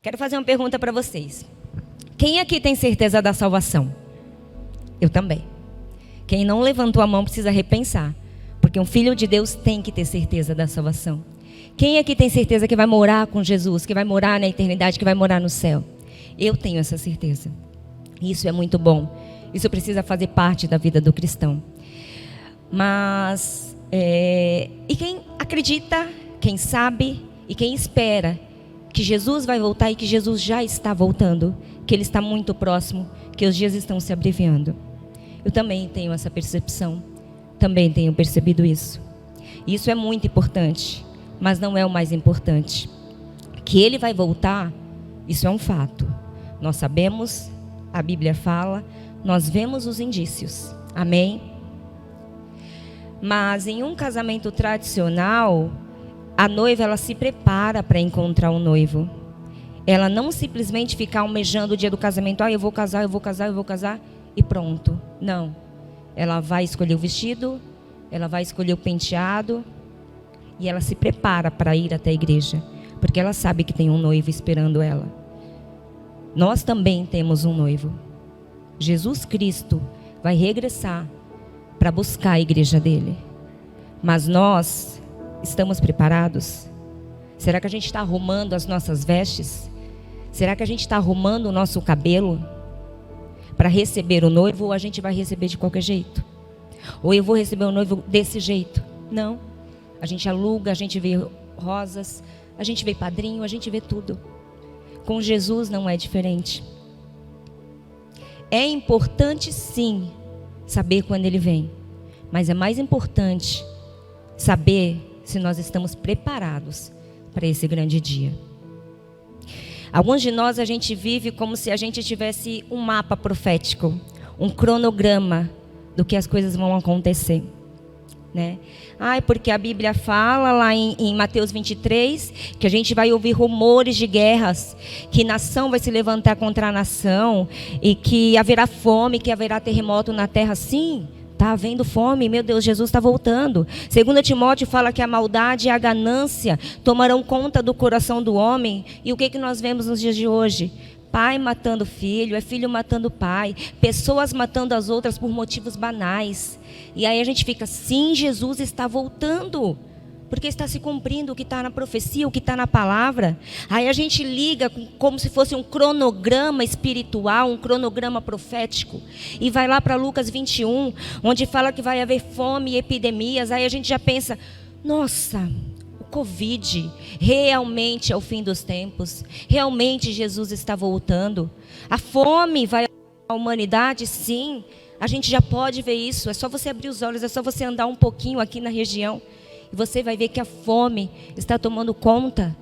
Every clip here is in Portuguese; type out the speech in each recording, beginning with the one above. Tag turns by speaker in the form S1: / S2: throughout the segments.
S1: Quero fazer uma pergunta para vocês. Quem aqui tem certeza da salvação? Eu também. Quem não levantou a mão precisa repensar. Porque um filho de Deus tem que ter certeza da salvação. Quem aqui tem certeza que vai morar com Jesus, que vai morar na eternidade, que vai morar no céu? Eu tenho essa certeza. Isso é muito bom. Isso precisa fazer parte da vida do cristão. Mas, e quem acredita, quem sabe e quem espera que Jesus vai voltar e que Jesus já está voltando, que Ele está muito próximo, que os dias estão se abreviando. Eu também tenho essa percepção, também tenho percebido isso. Isso é muito importante, mas não é o mais importante. Que Ele vai voltar, isso é um fato. Nós sabemos, a Bíblia fala, nós vemos os indícios. Amém? Mas em um casamento tradicional, a noiva ela se prepara para encontrar o noivo. Ela não simplesmente fica almejando o dia do casamento. Eu vou casar, eu vou casar, eu vou casar e pronto. Não. Ela vai escolher o vestido, ela vai escolher o penteado e ela se prepara para ir até a igreja. Porque ela sabe que tem um noivo esperando ela. Nós também temos um noivo. Jesus Cristo vai regressar para buscar a igreja dele. Mas nós estamos preparados? Será que a gente está arrumando as nossas vestes? Será que a gente está arrumando o nosso cabelo para receber o noivo, ou a gente vai receber de qualquer jeito? Ou eu vou receber o noivo desse jeito? Não. A gente aluga, a gente vê rosas, a gente vê padrinho, a gente vê tudo. Com Jesus não é diferente. É importante sim saber quando Ele vem, mas é mais importante saber se nós estamos preparados para esse grande dia. Alguns de nós, a gente vive como se a gente tivesse um mapa profético, um cronograma do que as coisas vão acontecer, né? Porque a Bíblia fala lá em Mateus 23, que a gente vai ouvir rumores de guerras, que nação vai se levantar contra a nação, e que haverá fome, que haverá terremoto na terra. Sim, está havendo fome, meu Deus, Jesus está voltando. 2 Timóteo fala que a maldade e a ganância tomarão conta do coração do homem. E o que nós vemos nos dias de hoje? Pai matando filho, filho matando pai, pessoas matando as outras por motivos banais. E aí a gente fica, sim, Jesus está voltando, porque está se cumprindo o que está na profecia, o que está na palavra. Aí a gente liga como se fosse um cronograma espiritual, um cronograma profético, e vai lá para Lucas 21, onde fala que vai haver fome e epidemias. Aí a gente já pensa, nossa, o Covid realmente é o fim dos tempos, realmente Jesus está voltando. A fome vai à humanidade, sim, a gente já pode ver isso. É só você abrir os olhos, é só você andar um pouquinho aqui na região, e você vai ver que a fome está tomando conta.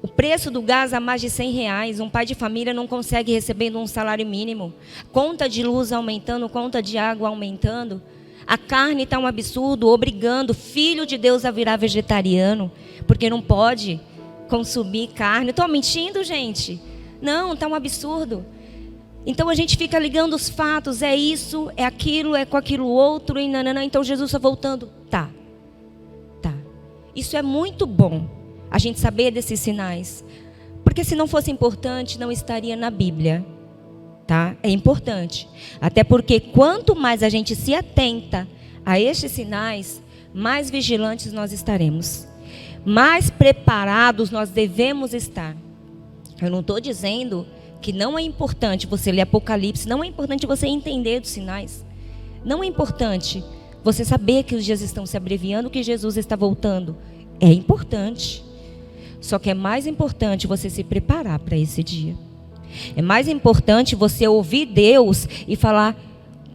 S1: O preço do gás a mais de R$100. Um pai de família não consegue receber um salário mínimo. Conta de luz aumentando, conta de água aumentando. A carne está um absurdo, obrigando o filho de Deus a virar vegetariano, porque não pode consumir carne. Estou mentindo, gente? Não, está um absurdo. Então a gente fica ligando os fatos. É isso, é aquilo, é com aquilo outro. E nanana. Então Jesus está voltando. Tá. Isso é muito bom, a gente saber desses sinais. Porque se não fosse importante, não estaria na Bíblia. Tá? É importante. Até porque quanto mais a gente se atenta a estes sinais, mais vigilantes nós estaremos. Mais preparados nós devemos estar. Eu não estou dizendo que não é importante você ler Apocalipse, não é importante você entender dos sinais. Não é importante você saber que os dias estão se abreviando, que Jesus está voltando. É importante. Só que é mais importante você se preparar para esse dia. É mais importante você ouvir Deus e falar,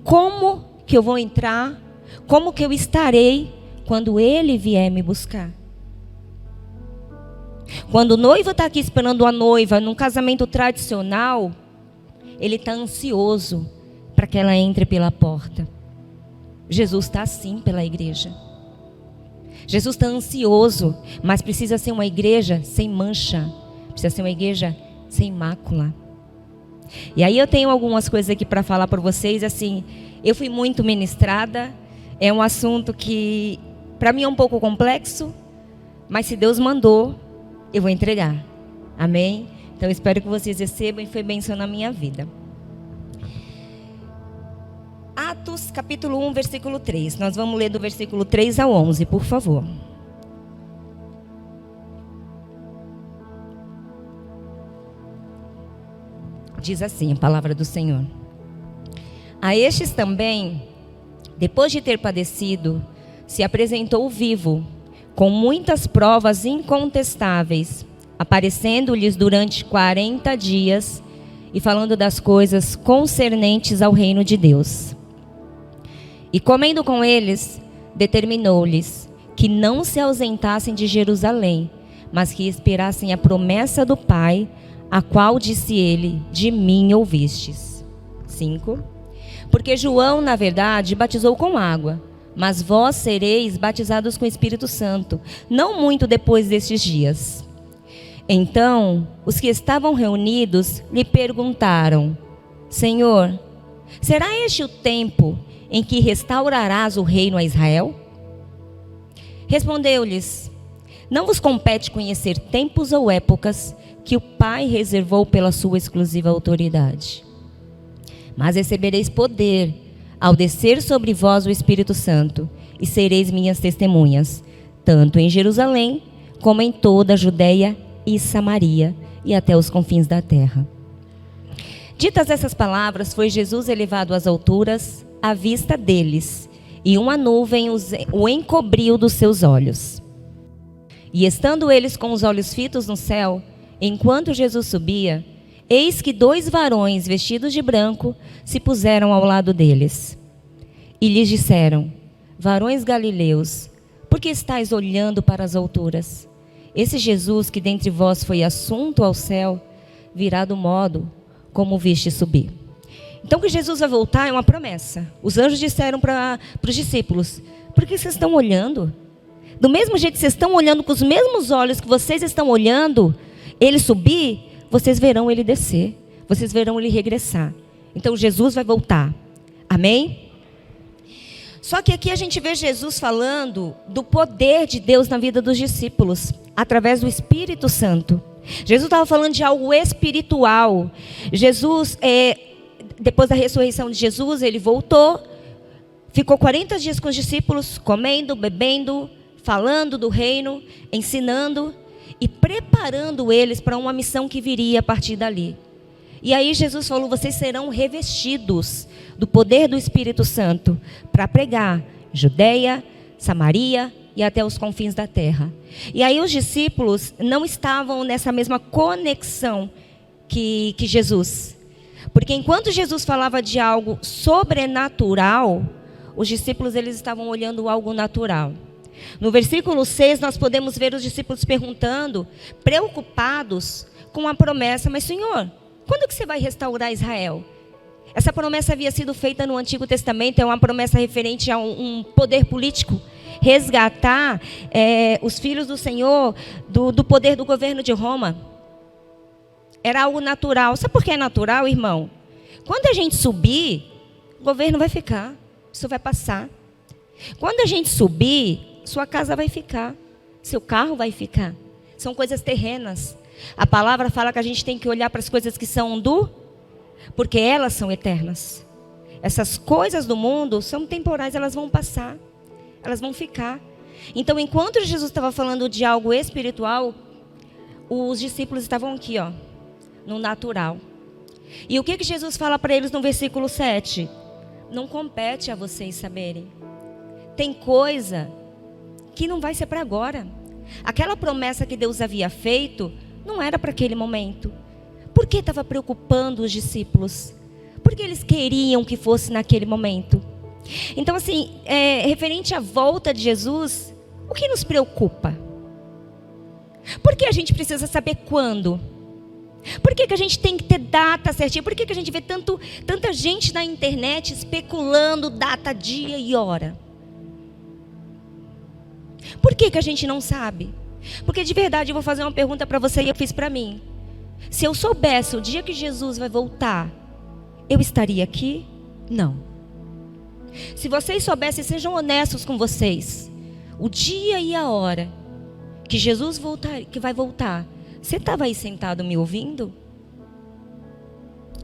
S1: como que eu vou entrar? Como que eu estarei quando Ele vier me buscar? Quando o noivo está aqui esperando a noiva, num casamento tradicional, ele está ansioso para que ela entre pela porta. Jesus está assim pela igreja. Jesus está ansioso, mas precisa ser uma igreja sem mancha. Precisa ser uma igreja sem mácula. E aí eu tenho algumas coisas aqui para falar para vocês. Assim, eu fui muito ministrada. É um assunto que para mim é um pouco complexo, mas se Deus mandou, eu vou entregar. Amém? Então, espero que vocês recebam e foi bênção na minha vida. Atos, capítulo 1, versículo 3. Nós vamos ler do versículo 3 ao 11, por favor. Diz assim a palavra do Senhor. A estes também, depois de ter padecido, se apresentou vivo, com muitas provas incontestáveis, aparecendo-lhes durante 40 dias e falando das coisas concernentes ao reino de Deus. E comendo com eles, determinou-lhes que não se ausentassem de Jerusalém, mas que esperassem a promessa do Pai, a qual disse ele: de mim ouvistes. 5. Porque João, na verdade, batizou com água, mas vós sereis batizados com o Espírito Santo, não muito depois destes dias. Então, os que estavam reunidos lhe perguntaram: Senhor, será este o tempo em que restaurarás o reino a Israel? Respondeu-lhes: não vos compete conhecer tempos ou épocas que o Pai reservou pela sua exclusiva autoridade. Mas recebereis poder ao descer sobre vós o Espírito Santo, e sereis minhas testemunhas, tanto em Jerusalém, como em toda a Judeia e Samaria, e até os confins da terra. Ditas essas palavras, foi Jesus elevado às alturas, à vista deles, e uma nuvem o encobriu dos seus olhos. E estando eles com os olhos fitos no céu, enquanto Jesus subia, eis que 2 varões vestidos de branco se puseram ao lado deles. E lhes disseram: varões galileus, por que estáis olhando para as alturas? Esse Jesus que dentre vós foi assunto ao céu, virá do modo como o viste subir. Então, que Jesus vai voltar é uma promessa. Os anjos disseram para os discípulos: por que vocês estão olhando? Do mesmo jeito que vocês estão olhando com os mesmos olhos que vocês estão olhando ele subir, vocês verão ele descer, vocês verão ele regressar. Então Jesus vai voltar. Amém? Só que aqui a gente vê Jesus falando do poder de Deus na vida dos discípulos, através do Espírito Santo. Jesus estava falando de algo espiritual. Jesus, depois da ressurreição de Jesus, ele voltou, ficou 40 dias com os discípulos, comendo, bebendo, falando do reino, ensinando e preparando eles para uma missão que viria a partir dali. E aí Jesus falou: vocês serão revestidos do poder do Espírito Santo para pregar Judeia, Samaria e até os confins da terra. E aí os discípulos não estavam nessa mesma conexão que Jesus. Porque enquanto Jesus falava de algo sobrenatural, os discípulos eles estavam olhando algo natural. No versículo 6, nós podemos ver os discípulos perguntando, preocupados com a promessa: mas Senhor, quando que você vai restaurar Israel? Essa promessa havia sido feita no Antigo Testamento, é uma promessa referente a um poder político, resgatar os filhos do Senhor do poder do governo de Roma. Era algo natural. Sabe por que é natural, irmão? Quando a gente subir, o governo vai ficar, isso vai passar. Quando a gente subir, sua casa vai ficar, seu carro vai ficar. São coisas terrenas. A palavra fala que a gente tem que olhar para as coisas que são porque elas são eternas. Essas coisas do mundo são temporais, elas vão passar, elas vão ficar. Então, enquanto Jesus estava falando de algo espiritual, os discípulos estavam aqui, no natural. E o que Jesus fala para eles no versículo 7? Não compete a vocês saberem. Tem coisa que não vai ser para agora. Aquela promessa que Deus havia feito não era para aquele momento. Por que estava preocupando os discípulos? Porque eles queriam que fosse naquele momento. Então, assim, referente à volta de Jesus, o que nos preocupa? Por que a gente precisa saber quando? Por que a gente tem que ter data certinha? Por que a gente vê tanta gente na internet especulando data, dia e hora? Por que a gente não sabe? Porque de verdade eu vou fazer uma pergunta para você e eu fiz para mim. Se eu soubesse o dia que Jesus vai voltar, eu estaria aqui? Não. Se vocês soubessem, sejam honestos com vocês, o dia e a hora que Jesus voltar, que vai voltar, você estava aí sentado me ouvindo?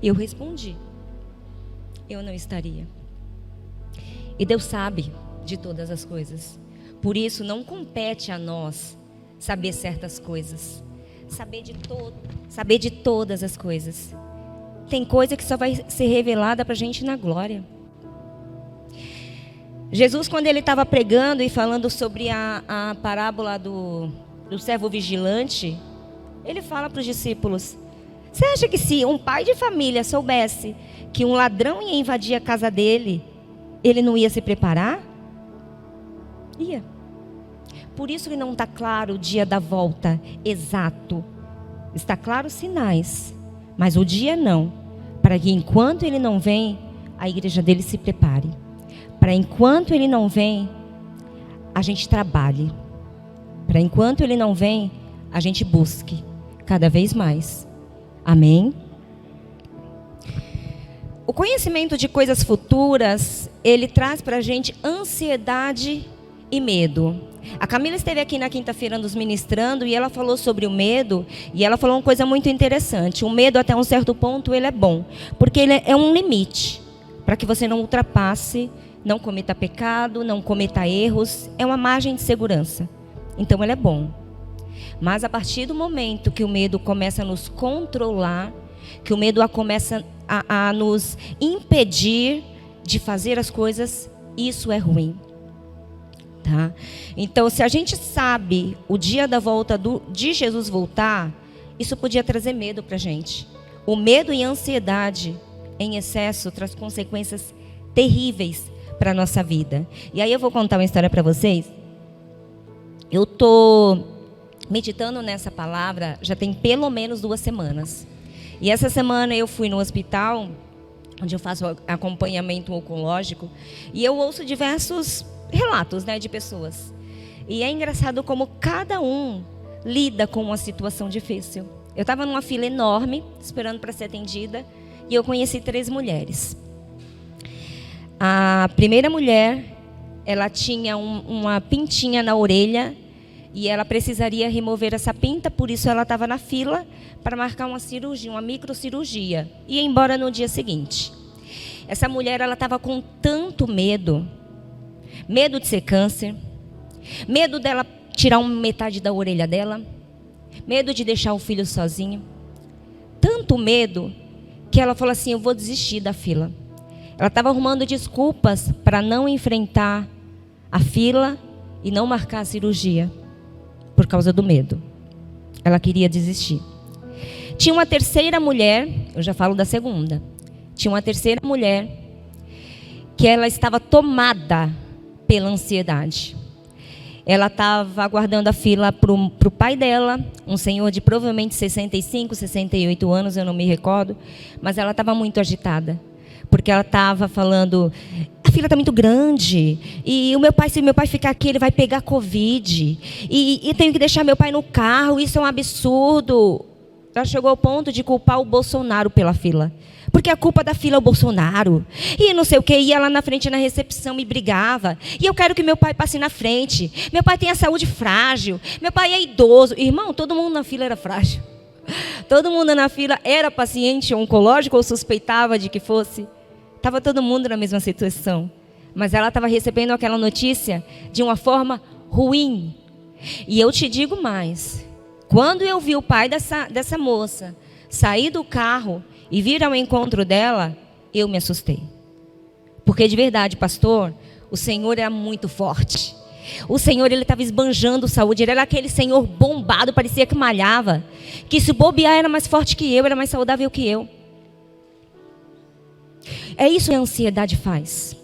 S1: Eu respondi: eu não estaria. E Deus sabe de todas as coisas. Por isso não compete a nós saber certas coisas. Saber de todas as coisas. Tem coisa que só vai ser revelada para a gente na glória. Jesus, quando ele estava pregando e falando sobre a parábola do servo vigilante, ele fala para os discípulos: você acha que se um pai de família soubesse que um ladrão ia invadir a casa dele, ele não ia se preparar? Ia. Por isso que não está claro o dia da volta exato. Está claro os sinais, mas o dia não. Para que enquanto ele não vem, a igreja dele se prepare. Para enquanto ele não vem, a gente trabalhe. Para enquanto ele não vem, a gente busque cada vez mais. Amém? O conhecimento de coisas futuras, ele traz para a gente ansiedade e medo. A Camila esteve aqui na quinta-feira nos ministrando e ela falou sobre o medo, e ela falou uma coisa muito interessante. O medo, até um certo ponto, ele é bom, porque ele é um limite para que você não ultrapasse, não cometa pecado, não cometa erros. É uma margem de segurança. Então ele é bom. Mas a partir do momento que o medo começa a nos controlar, que o medo começa a nos impedir de fazer as coisas, isso é ruim. Tá? Então, se a gente sabe o dia da volta de Jesus voltar, isso podia trazer medo para a gente. O medo e a ansiedade em excesso traz consequências terríveis para a nossa vida. E aí eu vou contar uma história para vocês. Eu estou meditando nessa palavra já tem pelo menos 2 semanas. E essa semana eu fui no hospital, onde eu faço acompanhamento oncológico, e eu ouço diversos relatos, né, de pessoas. E é engraçado como cada um lida com uma situação difícil. Eu estava numa fila enorme, esperando para ser atendida, e eu conheci 3 mulheres. A primeira mulher, ela tinha uma pintinha na orelha, e ela precisaria remover essa pinta, por isso ela estava na fila para marcar uma cirurgia, uma microcirurgia, e ia embora no dia seguinte. Essa mulher, ela estava com tanto medo de ser câncer, medo dela tirar metade da orelha dela, medo de deixar o filho sozinho, tanto medo que ela falou assim: eu vou desistir da fila. Ela estava arrumando desculpas para não enfrentar a fila e não marcar a cirurgia, por causa do medo. Ela queria desistir. Tinha uma terceira mulher, eu já falo da segunda, tinha uma terceira mulher que ela estava tomada pela ansiedade. Ela estava aguardando a fila para o pai dela, um senhor de provavelmente 65, 68 anos, eu não me recordo, mas ela estava muito agitada, porque ela estava falando: a fila está muito grande, e se meu pai ficar aqui, ele vai pegar Covid, e tenho que deixar meu pai no carro, isso é um absurdo. Ela chegou ao ponto de culpar o Bolsonaro pela fila, porque a culpa da fila é o Bolsonaro, e não sei o que, ia lá na frente na recepção e brigava, e eu quero que meu pai passe na frente, meu pai tem a saúde frágil, meu pai é idoso. Irmão, todo mundo na fila era frágil, todo mundo na fila era paciente oncológico ou suspeitava de que fosse, estava todo mundo na mesma situação, mas ela estava recebendo aquela notícia de uma forma ruim. E eu te digo mais, quando eu vi o pai dessa moça sair do carro e vir ao encontro dela, eu me assustei. Porque de verdade, pastor, o Senhor era muito forte. O Senhor, ele estava esbanjando saúde. Ele era aquele Senhor bombado, parecia que malhava. Que se bobear era mais forte que eu, era mais saudável que eu. É isso que a ansiedade faz.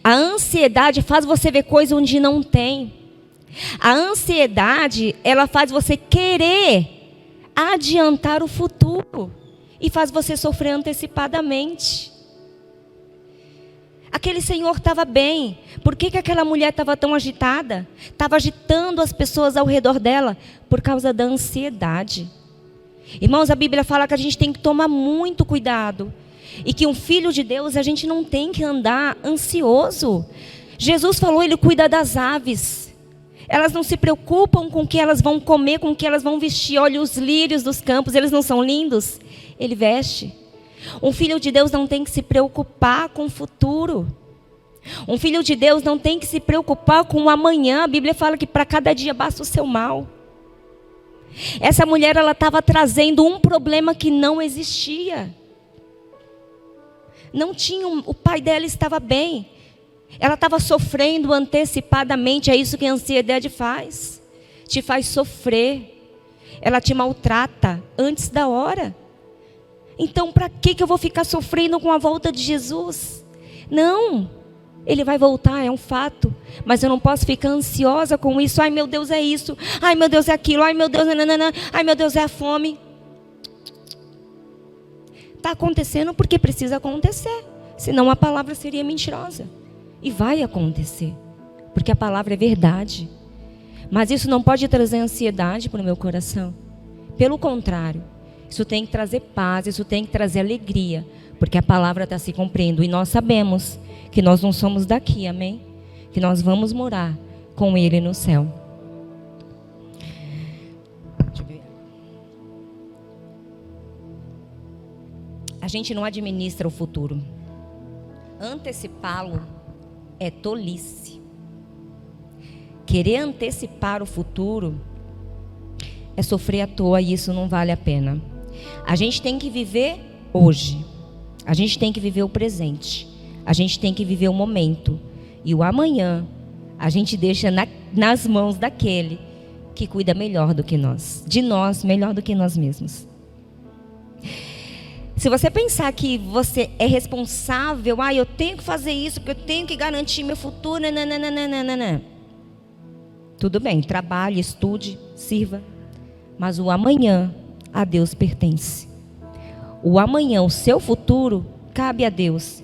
S1: A ansiedade faz você ver coisas onde não tem. A ansiedade, ela faz você querer adiantar o futuro e faz você sofrer antecipadamente. Aquele senhor estava bem. Por que aquela mulher estava tão agitada? Estava agitando as pessoas ao redor dela por causa da ansiedade. Irmãos, a Bíblia fala que a gente tem que tomar muito cuidado e que um filho de Deus, a gente não tem que andar ansioso. Jesus falou, ele cuida das aves. Elas não se preocupam com o que elas vão comer, com o que elas vão vestir. Olha os lírios dos campos, eles não são lindos? Ele veste. Um filho de Deus não tem que se preocupar com o futuro. Um filho de Deus não tem que se preocupar com o amanhã. A Bíblia fala que para cada dia basta o seu mal. Essa mulher, ela estava trazendo um problema que não existia. Não tinha, o pai dela estava bem. Ela estava sofrendo antecipadamente. É isso que a ansiedade faz. Te faz sofrer. Ela te maltrata antes da hora. Então, para que eu vou ficar sofrendo com a volta de Jesus? Não. Ele vai voltar, é um fato. Mas eu não posso ficar ansiosa com isso. Ai, meu Deus, é isso. Ai, meu Deus, é aquilo. Ai, meu Deus, nananana. Ai, meu Deus, é a fome. Está acontecendo porque precisa acontecer. Senão a palavra seria mentirosa. E vai acontecer. Porque a palavra é verdade. Mas isso não pode trazer ansiedade para o meu coração. Pelo contrário. Isso tem que trazer paz, isso tem que trazer alegria. Porque a palavra está se cumprindo. E nós sabemos que nós não somos daqui, amém? Que nós vamos morar com Ele no céu. A gente não administra o futuro. Antecipá-lo é tolice. Querer antecipar o futuro é sofrer à toa e isso não vale a pena. A gente tem que viver hoje. A gente tem que viver o presente. A gente tem que viver o momento. E o amanhã a gente deixa nas mãos daquele que cuida melhor do que nós. De nós, melhor do que nós mesmos. Se você pensar que você é responsável, eu tenho que fazer isso, porque eu tenho que garantir meu futuro, nananana. Tudo bem, trabalhe, estude, sirva. Mas o amanhã a Deus pertence. O amanhã, o seu futuro, cabe a Deus.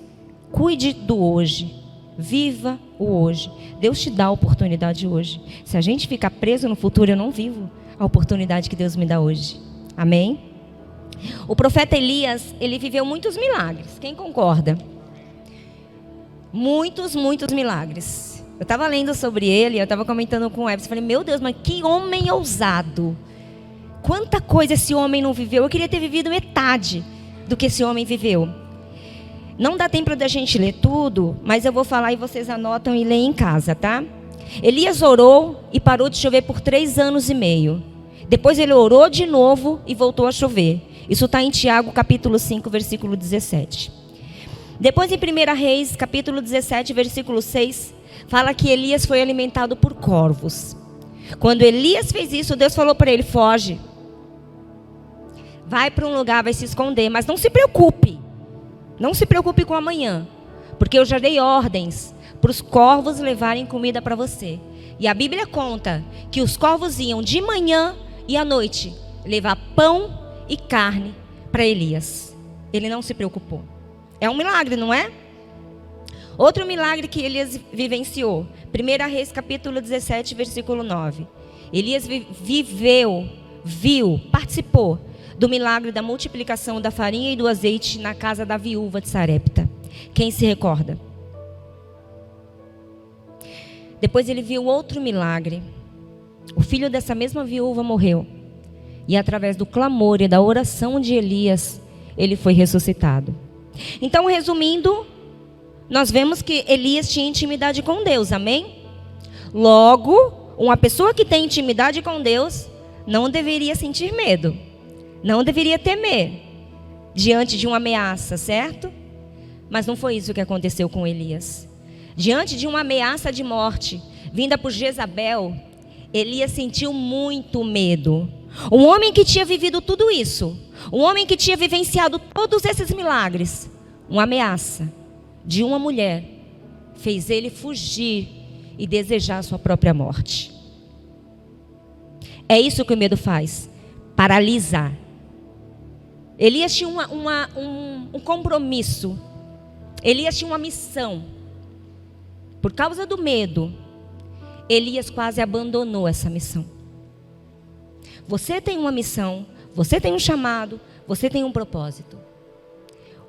S1: Cuide do hoje. Viva o hoje. Deus te dá a oportunidade hoje. Se a gente ficar preso no futuro, eu não vivo a oportunidade que Deus me dá hoje. Amém? O profeta Elias, ele viveu muitos milagres. Quem concorda? Muitos milagres. Eu estava lendo sobre ele, eu estava comentando com o Ebs. Falei, meu Deus, mas que homem ousado. Quanta coisa esse homem não viveu. Eu queria ter vivido metade do que esse homem viveu. Não dá tempo da gente ler tudo, mas eu vou falar e vocês anotam e leem em casa, tá? Elias orou e parou de chover por 3 anos e meio. Depois ele orou de novo e voltou a chover. Isso está em Tiago, capítulo 5, versículo 17. Depois em 1 Reis, capítulo 17, versículo 6, fala que Elias foi alimentado por corvos. Quando Elias fez isso, Deus falou para ele, foge. Vai para um lugar, vai se esconder, mas não se preocupe. Não se preocupe com amanhã, porque eu já dei ordens para os corvos levarem comida para você. E a Bíblia conta que os corvos iam de manhã e à noite levar pão e carne para Elias. Ele não se preocupou. É um milagre, não é? Outro milagre que Elias vivenciou. 1 Reis, capítulo 17, versículo 9. Elias viu, participou do milagre da multiplicação da farinha e do azeite na casa da viúva de Sarepta. Quem se recorda? Depois ele viu outro milagre. O filho dessa mesma viúva morreu. E através do clamor e da oração de Elias, ele foi ressuscitado. Então, resumindo, nós vemos que Elias tinha intimidade com Deus, amém? Logo, uma pessoa que tem intimidade com Deus não deveria sentir medo. Não deveria temer diante de uma ameaça, certo? Mas não foi isso que aconteceu com Elias. Diante de uma ameaça de morte vinda por Jezabel, Elias sentiu muito medo. Um homem que tinha vivido tudo isso, um homem que tinha vivenciado todos esses milagres, uma ameaça de uma mulher fez ele fugir e desejar a sua própria morte. É isso que o medo faz, paralisar. Elias tinha um compromisso. Elias tinha uma missão. Por causa do medo, Elias quase abandonou essa missão. Você tem uma missão, você tem um chamado, você tem um propósito.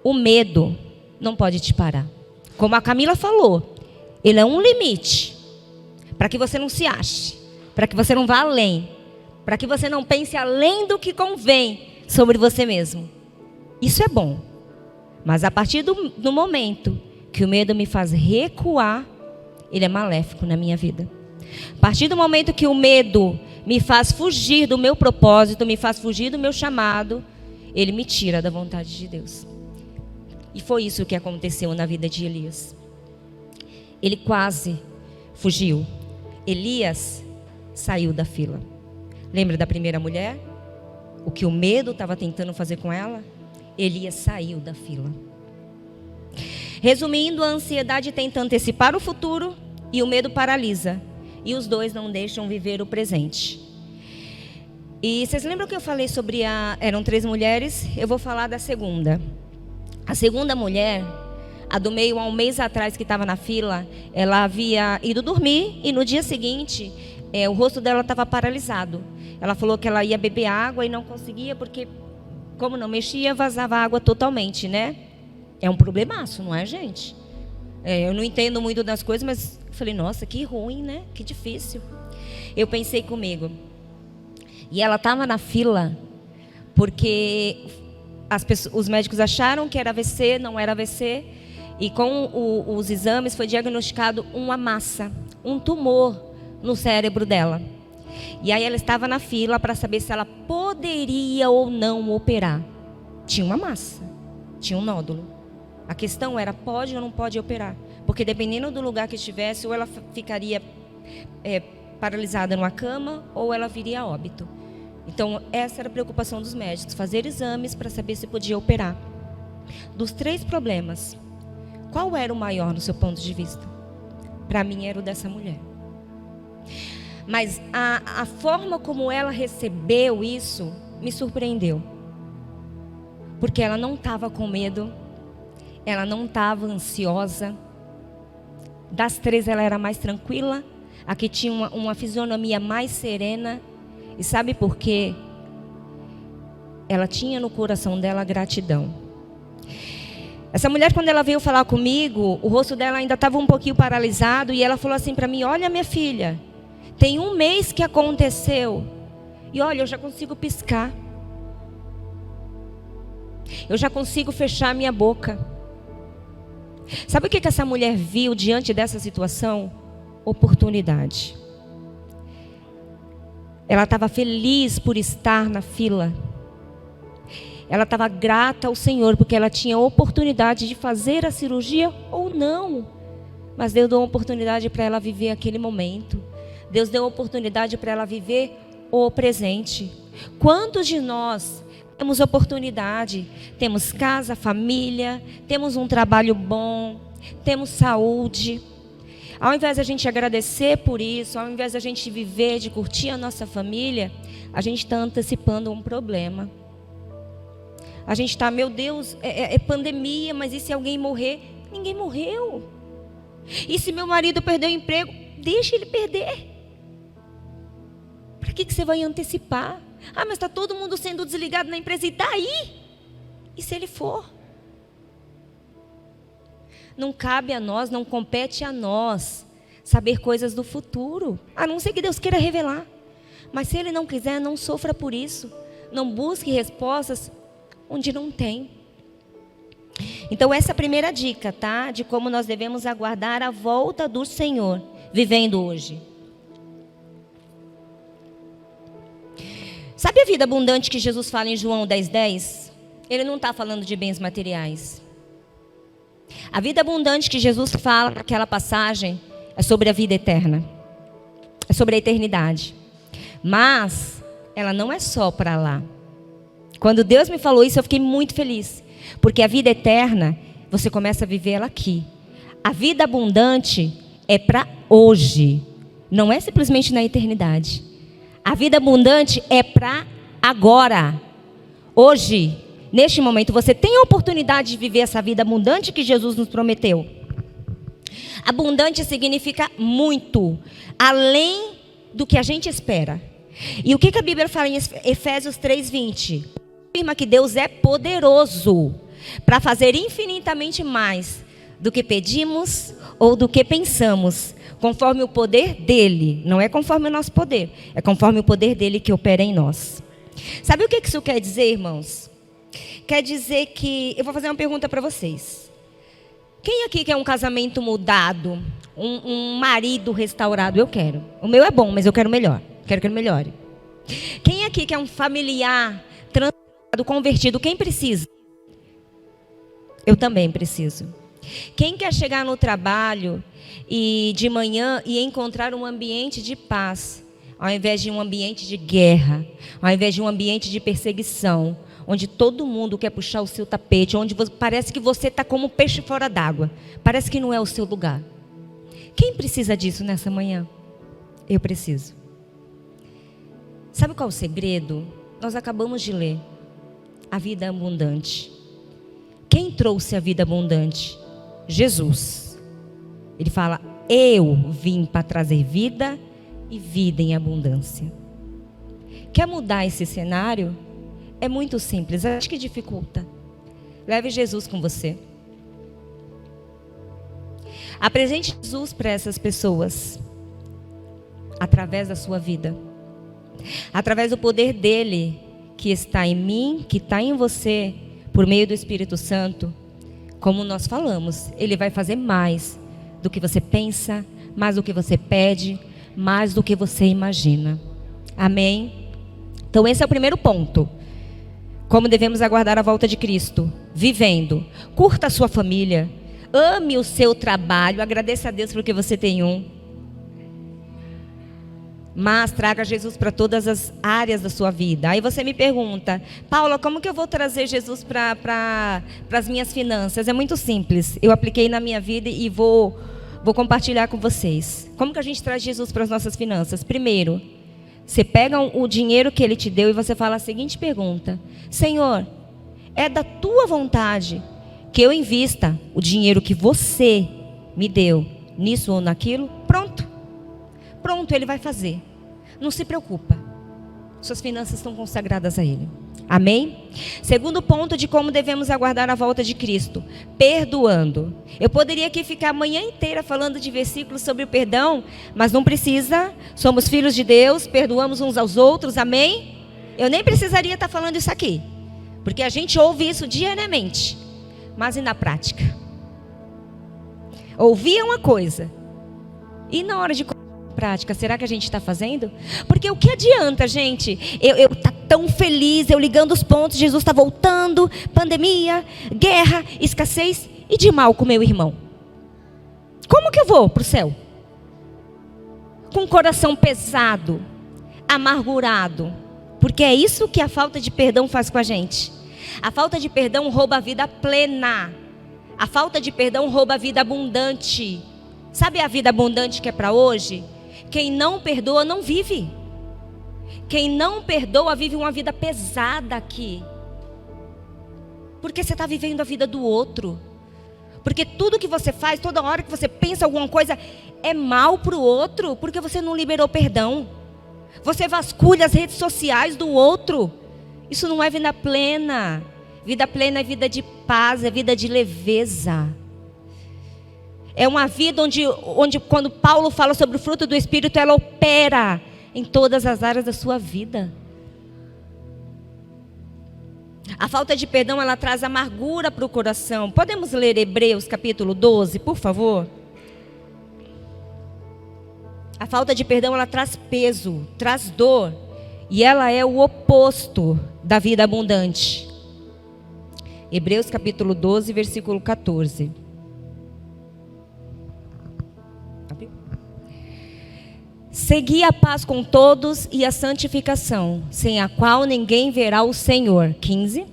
S1: O medo não pode te parar. Como a Camila falou, ele é um limite para que você não se ache. para que você não vá além, para que você não pense além do que convém sobre você mesmo. Isso é bom. Mas a partir do momento que o medo me faz recuar, ele é maléfico na minha vida. A partir do momento que o medo me faz fugir do meu propósito, me faz fugir do meu chamado, ele me tira da vontade de Deus. E foi isso que aconteceu na vida de Elias. Ele quase fugiu. Elias saiu da fila. Lembra da primeira mulher? O que o medo estava tentando fazer com ela? Elias saiu da fila. Resumindo, a ansiedade tenta antecipar o futuro e o medo paralisa. E os dois não deixam viver o presente. E vocês lembram que eu falei sobre eram 3 mulheres? Eu vou falar da segunda. A segunda mulher, a do meio, há um mês atrás que estava na fila, ela havia ido dormir e no dia seguinte, o rosto dela estava paralisado. Ela falou que ela ia beber água e não conseguia porque, como não mexia, vazava água totalmente, né? É um problemaço, não é, gente? Eu não entendo muito das coisas, mas eu falei, nossa, que ruim, né? Que difícil. Eu pensei comigo. E ela estava na fila porque os médicos acharam que era AVC, não era AVC. E com os exames foi diagnosticado uma massa, um tumor no cérebro dela. E aí ela estava na fila para saber se ela poderia ou não operar. Tinha uma massa, tinha um nódulo. A questão era, pode ou não pode operar? Porque dependendo do lugar que estivesse, ou ela ficaria paralisada numa cama, ou ela viria a óbito. Então, essa era a preocupação dos médicos, fazer exames para saber se podia operar. Dos 3 problemas, qual era o maior no seu ponto de vista? Para mim, era o dessa mulher. Mas a forma como ela recebeu isso me surpreendeu. Porque ela não estava com medo, ela não estava ansiosa. Das 3, ela era mais tranquila, a que tinha uma fisionomia mais serena. E sabe por quê? Ela tinha no coração dela gratidão. Essa mulher, quando ela veio falar comigo, o rosto dela ainda estava um pouquinho paralisado. E ela falou assim para mim, olha minha filha, tem 1 mês que aconteceu. E olha, eu já consigo piscar. Eu já consigo fechar minha boca. Sabe o que essa mulher viu diante dessa situação? Oportunidade. Ela estava feliz por estar na fila. Ela estava grata ao Senhor porque ela tinha a oportunidade de fazer a cirurgia ou não. Mas Deus deu uma oportunidade para ela viver aquele momento. Deus deu uma oportunidade para ela viver o presente. Quantos de nós temos oportunidade? Temos casa, família, temos um trabalho bom, temos saúde. Ao invés de a gente agradecer por isso, ao invés de a gente viver, de curtir a nossa família, a gente está antecipando um problema. A gente está, meu Deus, é pandemia, mas e se alguém morrer? Ninguém morreu. E se meu marido perder o emprego? Deixa ele perder. Para que você vai antecipar? Ah, mas está todo mundo sendo desligado na empresa, e daí? E se ele for? Não cabe a nós, não compete a nós saber coisas do futuro, a não ser que Deus queira revelar. Mas se Ele não quiser, não sofra por isso. Não busque respostas onde não tem. Então essa é a primeira dica, tá? De como nós devemos aguardar a volta do Senhor, vivendo hoje. Sabe a vida abundante que Jesus fala em João 10:10? Ele não está falando de bens materiais. A vida abundante que Jesus fala naquela passagem é sobre a vida eterna. É sobre a eternidade. Mas ela não é só para lá. Quando Deus me falou isso, eu fiquei muito feliz. Porque a vida eterna, você começa a viver ela aqui. A vida abundante é para hoje. Não é simplesmente na eternidade. A vida abundante é para agora. Hoje. Neste momento, você tem a oportunidade de viver essa vida abundante que Jesus nos prometeu. Abundante significa muito, além do que a gente espera. E o que a Bíblia fala em Efésios 3:20? Afirma que Deus é poderoso para fazer infinitamente mais do que pedimos ou do que pensamos, conforme o poder dele. Não é conforme o nosso poder, é conforme o poder dele que opera em nós. Sabe o que isso quer dizer, irmãos? Quer dizer que... Eu vou fazer uma pergunta para vocês. Quem aqui quer um casamento mudado? Um marido restaurado? Eu quero. O meu é bom, mas eu quero melhor. Quero que ele melhore. Quem aqui quer um familiar transformado, convertido? Quem precisa? Eu também preciso. Quem quer chegar no trabalho e de manhã e encontrar um ambiente de paz, ao invés de um ambiente de guerra, ao invés de um ambiente de perseguição, onde todo mundo quer puxar o seu tapete, onde parece que você está como um peixe fora d'água, parece que não é o seu lugar. Quem precisa disso nessa manhã? Eu preciso. Sabe qual é o segredo? Nós acabamos de ler a vida abundante. Quem trouxe a vida abundante? Jesus. Ele fala: eu vim para trazer vida e vida em abundância. Quer mudar esse cenário? É muito simples. Acho que dificulta. Leve Jesus com você. Apresente Jesus para essas pessoas através da sua vida, através do poder dele que está em mim, que está em você, por meio do Espírito Santo. Como nós falamos, ele vai fazer mais do que você pensa, mais do que você pede, mais do que você imagina. Amém? Então esse é o primeiro ponto. Como devemos aguardar a volta de Cristo? Vivendo. Curta a sua família. Ame o seu trabalho. Agradeça a Deus porque você tem um. Mas traga Jesus para todas as áreas da sua vida. Aí você me pergunta: Paula, como que eu vou trazer Jesus para as minhas finanças? É muito simples. Eu apliquei na minha vida e vou compartilhar com vocês. Como que a gente traz Jesus para as nossas finanças? Primeiro, você pega o dinheiro que ele te deu e você fala a seguinte pergunta: Senhor, é da tua vontade que eu invista o dinheiro que você me deu nisso ou naquilo? Pronto. Pronto, ele vai fazer. Não se preocupa. Suas finanças estão consagradas a ele. Amém? Segundo ponto de como devemos aguardar a volta de Cristo: perdoando. Eu poderia aqui ficar a manhã inteira falando de versículos sobre o perdão, mas não precisa. Somos filhos de Deus, perdoamos uns aos outros. Amém? Eu nem precisaria estar falando isso aqui, porque a gente ouve isso diariamente. Mas e na prática? Ouvir é uma coisa, e na hora de prática, será que a gente está fazendo? Porque o que adianta, gente, eu tá tão feliz, eu ligando os pontos, Jesus está voltando, pandemia, guerra, escassez, e de mal com meu irmão? Como que eu vou para o céu? Com o coração pesado, amargurado, porque é isso que a falta de perdão faz com a gente. A falta de perdão rouba a vida plena, a falta de perdão rouba a vida abundante. Sabe a vida abundante que é para hoje? Quem não perdoa não vive. Quem não perdoa vive uma vida pesada aqui. Porque você está vivendo a vida do outro. Porque tudo que você faz, toda hora que você pensa alguma coisa, é mal para o outro. Porque você não liberou perdão. Você vasculha as redes sociais do outro. Isso não é vida plena. Vida plena é vida de paz, é vida de leveza. É uma vida onde quando Paulo fala sobre o fruto do Espírito, ela opera em todas as áreas da sua vida. A falta de perdão, ela traz amargura para o coração. Podemos ler Hebreus capítulo 12, por favor? A falta de perdão, ela traz peso, traz dor. E ela é o oposto da vida abundante. Hebreus capítulo 12, versículo 14. Segui a paz com todos e a santificação, sem a qual ninguém verá o Senhor. 15.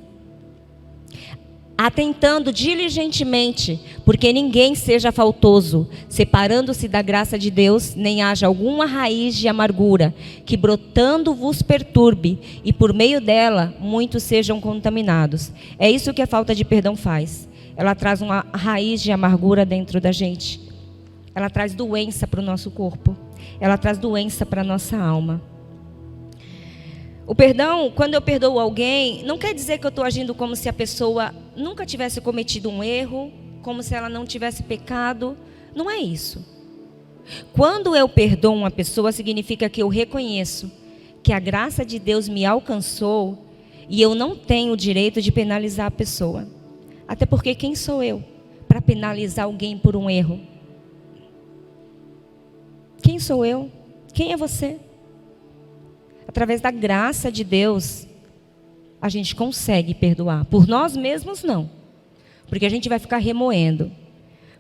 S1: Atentando diligentemente, porque ninguém seja faltoso, separando-se da graça de Deus, nem haja alguma raiz de amargura, que brotando vos perturbe, e por meio dela muitos sejam contaminados. É isso que a falta de perdão faz. Ela traz uma raiz de amargura dentro da gente. Ela traz doença para o nosso corpo. Ela traz doença para a nossa alma. O perdão, quando eu perdoo alguém, não quer dizer que eu estou agindo como se a pessoa nunca tivesse cometido um erro como se ela não tivesse pecado. Não é isso. Quando eu perdoo uma pessoa, significa que eu reconheço que a graça de Deus me alcançou e eu não tenho o direito de penalizar a pessoa. Até porque quem sou eu para penalizar alguém por um erro? Quem sou eu? Quem é você? Através da graça de Deus, a gente consegue perdoar. Por nós mesmos, não. Porque a gente vai ficar remoendo.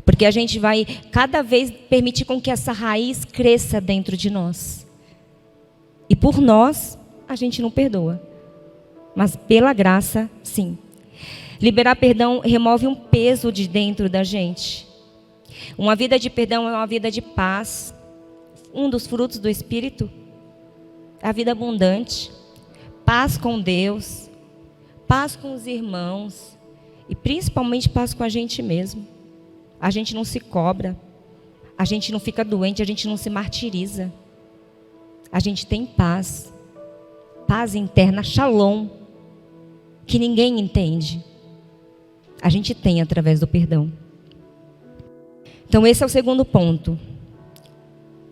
S1: Porque a gente vai cada vez permitir com que essa raiz cresça dentro de nós. E por nós, a gente não perdoa. Mas pela graça, sim. Liberar perdão remove um peso de dentro da gente. Uma vida de perdão é uma vida de paz. Um dos frutos do Espírito é a vida abundante. Paz com Deus, paz com os irmãos e principalmente paz com a gente mesmo. A gente não se cobra, a gente não fica doente, a gente não se martiriza. A gente tem paz, paz interna, shalom, que ninguém entende. A gente tem através do perdão. Então esse é o segundo ponto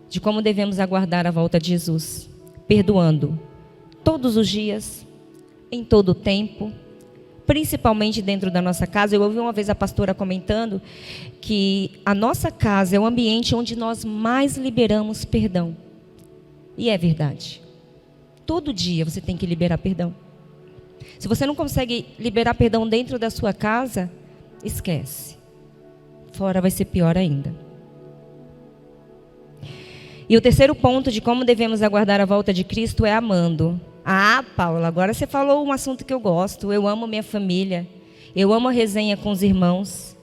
S1: de como devemos aguardar a volta de Jesus. Perdoando todos os dias, em todo o tempo, principalmente dentro da nossa casa. Eu ouvi uma vez a pastora comentando que a nossa casa é o ambiente onde nós mais liberamos perdão. E é verdade. Todo dia você tem que liberar perdão. Se você não consegue liberar perdão dentro da sua casa, esquece. Fora vai ser pior ainda. E o terceiro ponto de como devemos aguardar a volta de Cristo é amando. Ah, Paula, agora você falou um assunto que eu gosto. Eu amo minha família. Eu amo a resenha com os irmãos.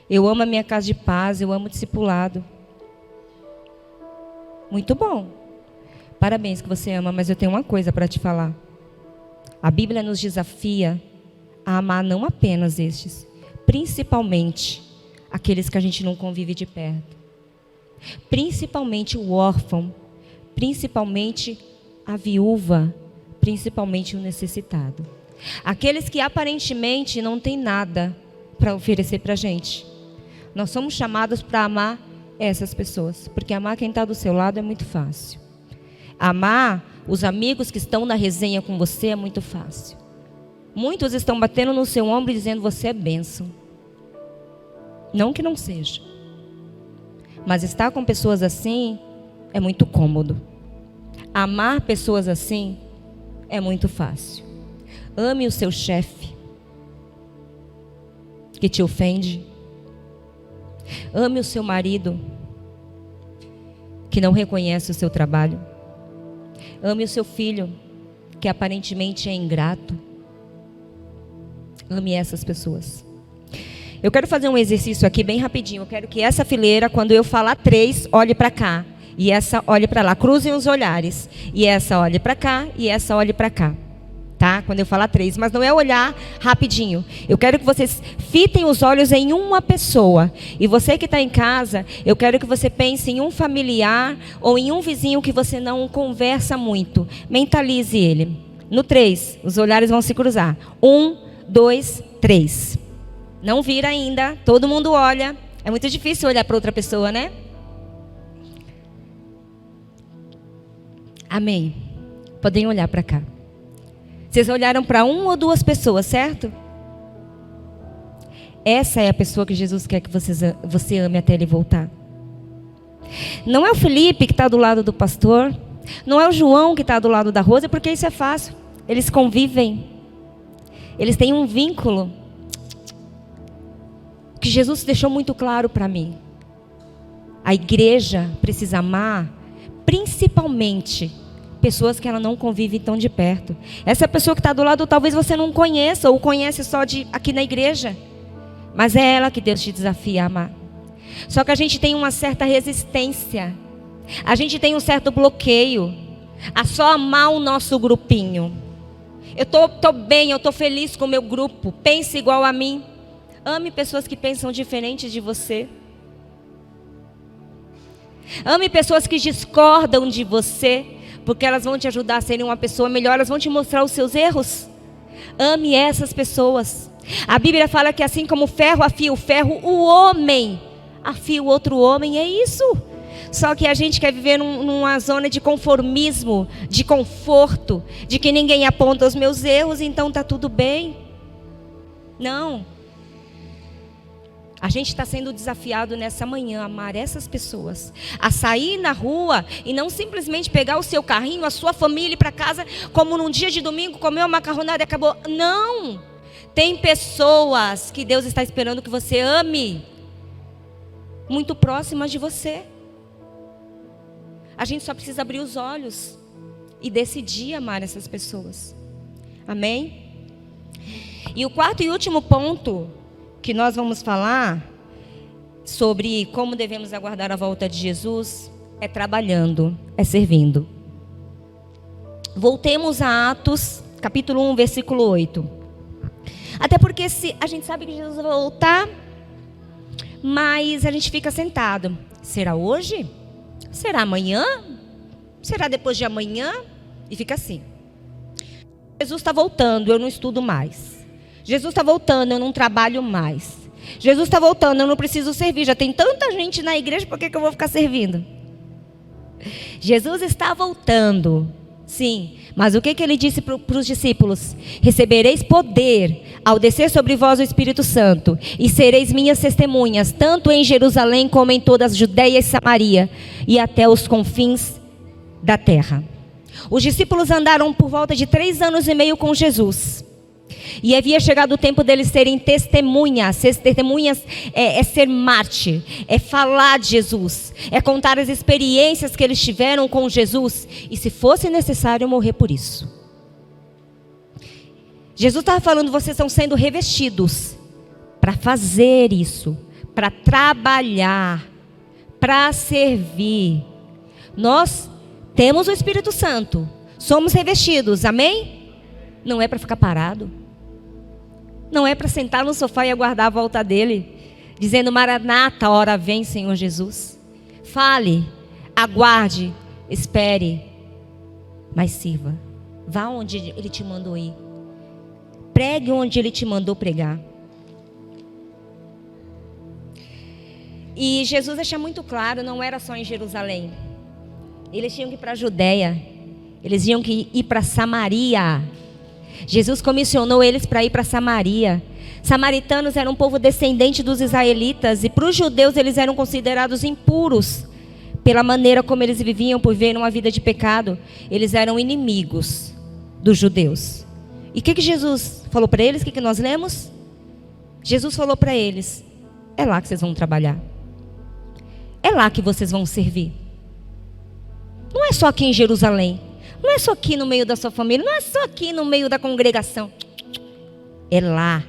S1: Eu amo a minha casa de paz. Eu amo o discipulado. Muito bom. Parabéns que você ama, mas eu tenho uma coisa para te falar. A Bíblia nos desafia a amar não apenas estes, principalmente aqueles que a gente não convive de perto. Principalmente o órfão, principalmente a viúva, principalmente o necessitado. Aqueles que aparentemente não têm nada para oferecer para a gente. Nós somos chamados para amar essas pessoas, porque amar quem está do seu lado é muito fácil. Amar os amigos que estão na resenha com você é muito fácil. Muitos estão batendo no seu ombro e dizendo: você é bênção. Não que não seja. Mas estar com pessoas assim é muito cômodo. Amar pessoas assim é muito fácil. Ame o seu chefe que te ofende. Ame o seu marido que não reconhece o seu trabalho. Ame o seu filho que aparentemente é ingrato. Ame essas pessoas. Eu quero fazer um exercício aqui bem rapidinho. Eu quero que essa fileira, quando eu falar 3, olhe para cá. E essa olhe para lá. Cruzem os olhares. E essa olhe para cá. E essa olhe para cá. Tá? Quando eu falar 3. Mas não é olhar rapidinho. Eu quero que vocês fitem os olhos em uma pessoa. E você que está em casa, eu quero que você pense em um familiar ou em um vizinho que você não conversa muito. Mentalize ele. No 3, os olhares vão se cruzar. 1, 2, 3. Não vira ainda, todo mundo olha. É muito difícil olhar para outra pessoa, né? Amém. Podem olhar para cá. Vocês olharam para 1 ou 2 pessoas, certo? Essa é a pessoa que Jesus quer que você ame até Ele voltar. Não é o Felipe que está do lado do pastor. Não é o João que está do lado da Rosa, porque isso é fácil. Eles convivem. Eles têm um vínculo que Jesus deixou muito claro para mim. A igreja precisa amar, principalmente, pessoas que ela não convive tão de perto. Essa pessoa que está do lado, talvez você não conheça, ou conhece só aqui na igreja. Mas é ela que Deus te desafia a amar. Só que a gente tem uma certa resistência. A gente tem um certo bloqueio a só amar o nosso grupinho. Eu estou bem, eu estou feliz com o meu grupo. Pense igual a mim. Ame pessoas que pensam diferente de você. Ame pessoas que discordam de você, porque elas vão te ajudar a ser uma pessoa melhor, elas vão te mostrar os seus erros. Ame essas pessoas. A Bíblia fala que assim como o ferro afia o ferro, o homem afia o outro homem. É isso. Só que a gente quer viver numa zona de conformismo, de conforto, de que ninguém aponta os meus erros, então está tudo bem. Não. A gente está sendo desafiado nessa manhã a amar essas pessoas, a sair na rua e não simplesmente pegar o seu carrinho, a sua família e ir para casa, como num dia de domingo, comer uma macarronada e acabou. Não! Tem pessoas que Deus está esperando que você ame, muito próximas de você. A gente só precisa abrir os olhos e decidir amar essas pessoas. Amém? E o quarto e último ponto que nós vamos falar sobre como devemos aguardar a volta de Jesus é trabalhando, é servindo. Voltemos a Atos, capítulo 1, versículo 8. Até porque a gente sabe que Jesus vai voltar, mas a gente fica sentado. Será hoje? Será amanhã? Será depois de amanhã? E fica assim. Jesus está voltando, eu não estudo mais. Jesus está voltando, eu não trabalho mais. Jesus está voltando, eu não preciso servir. Já tem tanta gente na igreja, por que eu vou ficar servindo? Jesus está voltando, sim. Mas o que ele disse para os discípulos? Recebereis poder ao descer sobre vós o Espírito Santo, e sereis minhas testemunhas, tanto em Jerusalém como em toda a Judeia e Samaria, e até os confins da terra. Os discípulos andaram por volta de 3 anos e meio com Jesus. E havia chegado o tempo deles serem testemunhas. Ser testemunhas é ser mártir, é falar de Jesus, é contar as experiências que eles tiveram com Jesus, e se fosse necessário morrer por isso. Jesus estava falando, vocês estão sendo revestidos para fazer isso, para trabalhar, para servir. Nós temos o Espírito Santo, somos revestidos, amém? Não é para ficar parado. Não é para sentar no sofá e aguardar a volta dele, dizendo, Maranata, hora vem, Senhor Jesus. Fale, aguarde, espere, mas sirva. Vá onde ele te mandou ir. Pregue onde ele te mandou pregar. E Jesus deixa muito claro, não era só em Jerusalém. Eles tinham que ir para a Judeia. Eles tinham que ir para Samaria. Jesus comissionou eles para ir para Samaria. Samaritanos eram um povo descendente dos israelitas, e para os judeus eles eram considerados impuros pela maneira como eles viviam, por viverem uma vida de pecado. Eles eram inimigos dos judeus. E o que Jesus falou para eles? O que nós lemos? Jesus falou para eles, é lá que vocês vão trabalhar, é lá que vocês vão servir. Não é só aqui em Jerusalém, não é só aqui no meio da sua família, não é só aqui no meio da congregação. É lá,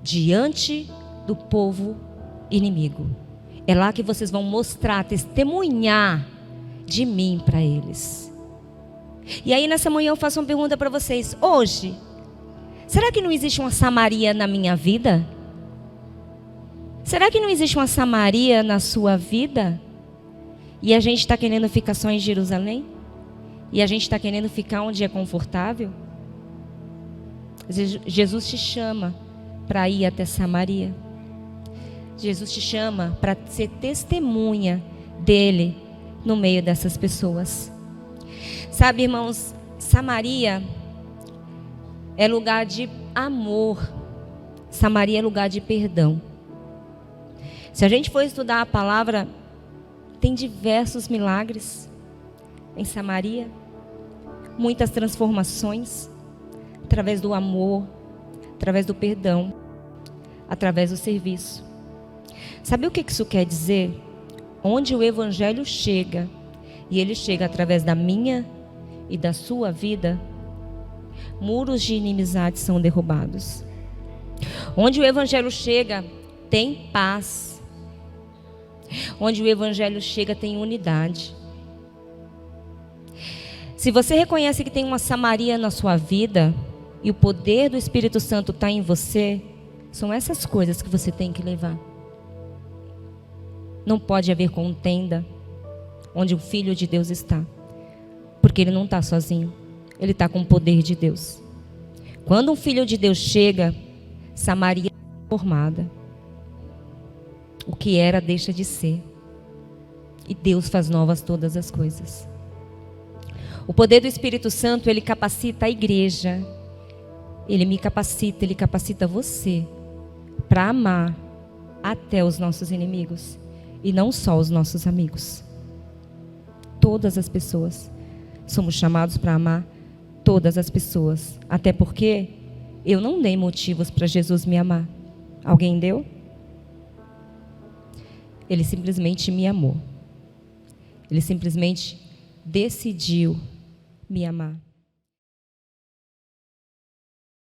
S1: diante do povo inimigo. É lá que vocês vão mostrar, testemunhar de mim para eles. E aí nessa manhã eu faço uma pergunta para vocês. Hoje, será que não existe uma Samaria na minha vida? Será que não existe uma Samaria na sua vida? E a gente está querendo ficar só em Jerusalém? E a gente está querendo ficar onde é confortável? Jesus te chama para ir até Samaria. Jesus te chama para ser testemunha dele no meio dessas pessoas. Sabe, irmãos, Samaria é lugar de amor. Samaria é lugar de perdão. Se a gente for estudar a palavra, tem diversos milagres em Samaria, muitas transformações, através do amor, através do perdão, através do serviço. Sabe o que isso quer dizer? Onde o evangelho chega, e ele chega através da minha e da sua vida, muros de inimizade são derrubados. Onde o evangelho chega, tem paz. Onde o evangelho chega, tem unidade. Se você reconhece que tem uma Samaria na sua vida, e o poder do Espírito Santo está em você, são essas coisas que você tem que levar. Não pode haver contenda onde o Filho de Deus está, porque ele não está sozinho, ele está com o poder de Deus. Quando um filho de Deus chega, Samaria é formada. O que era deixa de ser. E Deus faz novas todas as coisas. O poder do Espírito Santo, ele capacita a igreja. Ele me capacita, ele capacita você para amar até os nossos inimigos. E não só os nossos amigos. Todas as pessoas. Somos chamados para amar todas as pessoas. Até porque eu não dei motivos para Jesus me amar. Alguém deu? Ele simplesmente me amou. Ele simplesmente decidiu me amar.